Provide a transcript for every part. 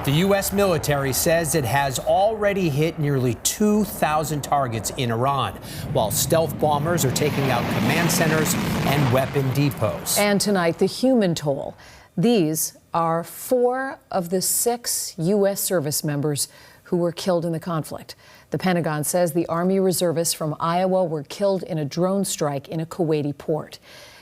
The U.S. military says it has already hit nearly 2,000 targets in Iran, while stealth bombers are taking out command centers and weapon depots. And tonight, the human toll. These are 4 of the 6 U.S. service members who were killed in the conflict. The Pentagon says the Army reservists from Iowa were killed in a drone strike in a Kuwaiti port.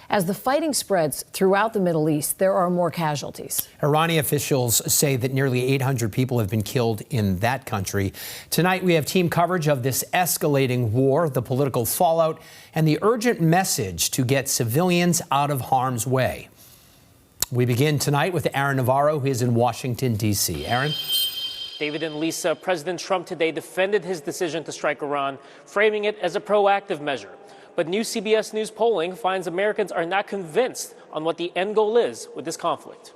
As the fighting spreads throughout the Middle East, there are more casualties. Iranian officials say that nearly 800 people have been killed in that country. Tonight, we have team coverage of this escalating war, the political fallout, and the urgent message to get civilians out of harm's way. We begin tonight with Aaron Navarro, who is in Washington, D.C. Aaron? David and Lisa, President Trump today defended his decision to strike Iran, framing it as a proactive measure. But new CBS News polling finds Americans are not convinced on what the end goal is with this conflict.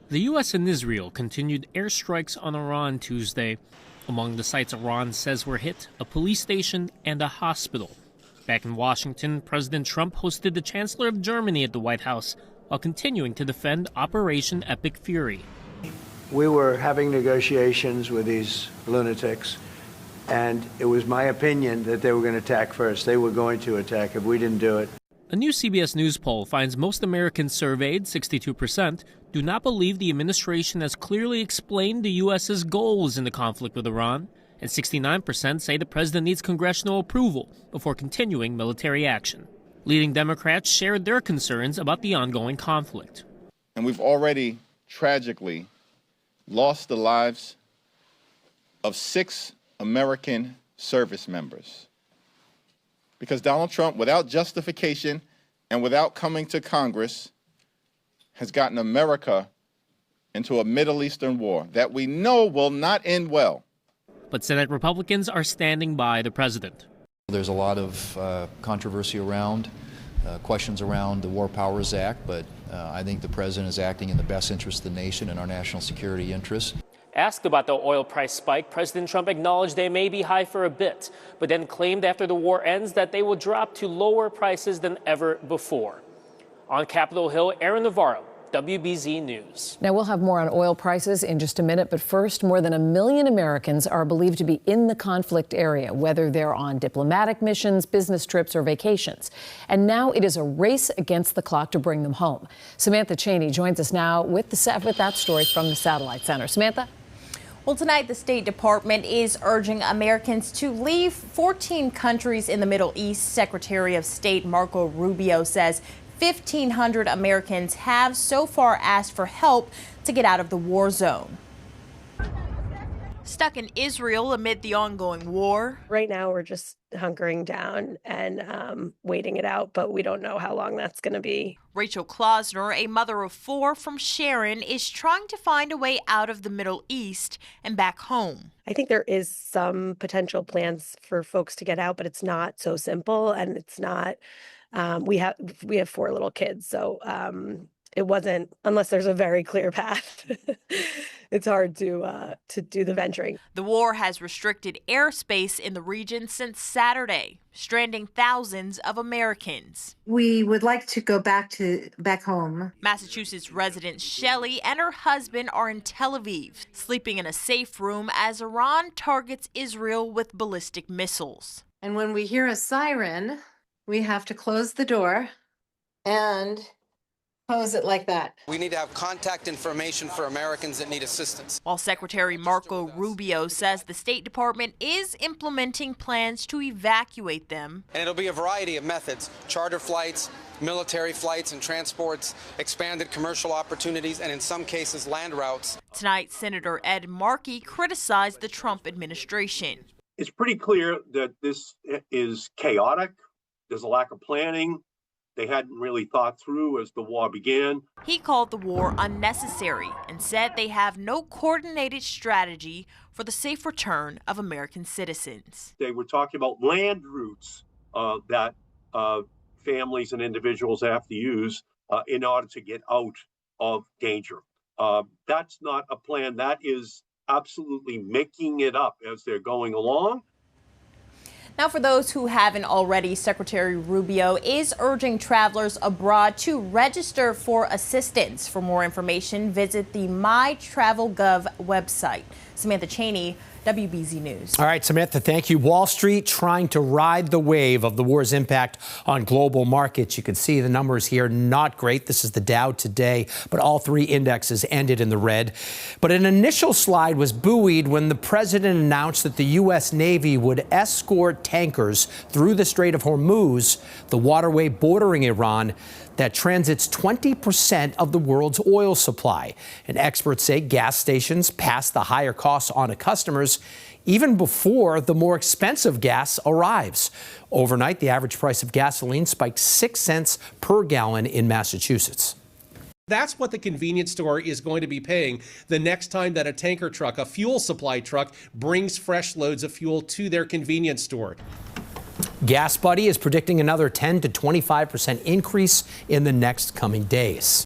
The U.S. and Israel continued airstrikes on Iran Tuesday. Among the sites Iran says were hit, a police station and a hospital. Back in Washington, President Trump hosted the Chancellor of Germany at the White House while continuing to defend Operation Epic Fury. We were having negotiations with these lunatics, and it was my opinion that they were going to attack first. They were going to attack if we didn't do it. A new CBS News poll finds most Americans surveyed, 62%, do not believe the administration has clearly explained the U.S.'s goals in the conflict with Iran, and 69% say the president needs congressional approval before continuing military action. Leading Democrats shared their concerns about the ongoing conflict. And we've already tragically lost the lives of 6 American service members because Donald Trump, without justification and without coming to Congress, has gotten America into a Middle Eastern war that we know will not end well. But Senate Republicans are standing by the president. There's a lot of controversy around, questions around the War Powers Act, but I think the president is acting in the best interest of the nation and our national security interests. Asked about the oil price spike, President Trump acknowledged they may be high for a bit, but then claimed after the war ends that they will drop to lower prices than ever before. On Capitol Hill, Aaron Navarro, WBZ News. Now, we'll have more on oil prices in just a minute, but first, more than 1 million Americans are believed to be in the conflict area, whether they're on diplomatic missions, business trips, or vacations. And now it is a race against the clock to bring them home. Samantha Cheney joins us now with that story from the Satellite Center. Samantha? Well, tonight, the State Department is urging Americans to leave 14 countries in the Middle East. Secretary of State Marco Rubio says 1,500 Americans have so far asked for help to get out of the war zone. Stuck in Israel amid the ongoing war. Right now, we're just hunkering down and waiting it out, but we don't know how long that's going to be. Rachel Klausner, a mother of 4 from Sharon, is trying to find a way out of the Middle East and back home. I think there is some potential plans for folks to get out, but it's not so simple, and it's not. We have 4 little kids, so it wasn't, unless there's a very clear path. It's hard to do the venturing. The war has restricted airspace in the region since Saturday, stranding thousands of Americans. We would like to go back home. Massachusetts resident Shelley and her husband are in Tel Aviv, sleeping in a safe room as Iran targets Israel with ballistic missiles. And when we hear a siren, we have to close the door and close it like that. We need to have contact information for Americans that need assistance. While Secretary Marco Rubio says the State Department is implementing plans to evacuate them. And it'll be a variety of methods: charter flights, military flights and transports, expanded commercial opportunities, and in some cases land routes. Tonight, Senator Ed Markey criticized the Trump administration. It's pretty clear that this is chaotic. There's a lack of planning. They hadn't really thought through as the war began. He called the war unnecessary and said they have no coordinated strategy for the safe return of American citizens. They were talking about land routes that families and individuals have to use in order to get out of danger. That's not a plan. That is absolutely making it up as they're going along. Now, for those who haven't already, Secretary Rubio is urging travelers abroad to register for assistance. For more information, visit the MyTravelGov website. Samantha Cheney, WBZ News. All right, Samantha, thank you. Wall Street trying to ride the wave of the war's impact on global markets. You can see the numbers here, not great. This is the Dow today, but all three indexes ended in the red. But an initial slide was buoyed when the president announced that the U.S. Navy would escort tankers through the Strait of Hormuz, the waterway bordering Iran, that transits 20% of the world's oil supply. And experts say gas stations pass the higher costs on to customers even before the more expensive gas arrives. Overnight, the average price of gasoline spiked 6 cents per gallon in Massachusetts. That's what the convenience store is going to be paying the next time that a tanker truck, a fuel supply truck, brings fresh loads of fuel to their convenience store. Gas Buddy is predicting another 10 to 25% increase in the next coming days.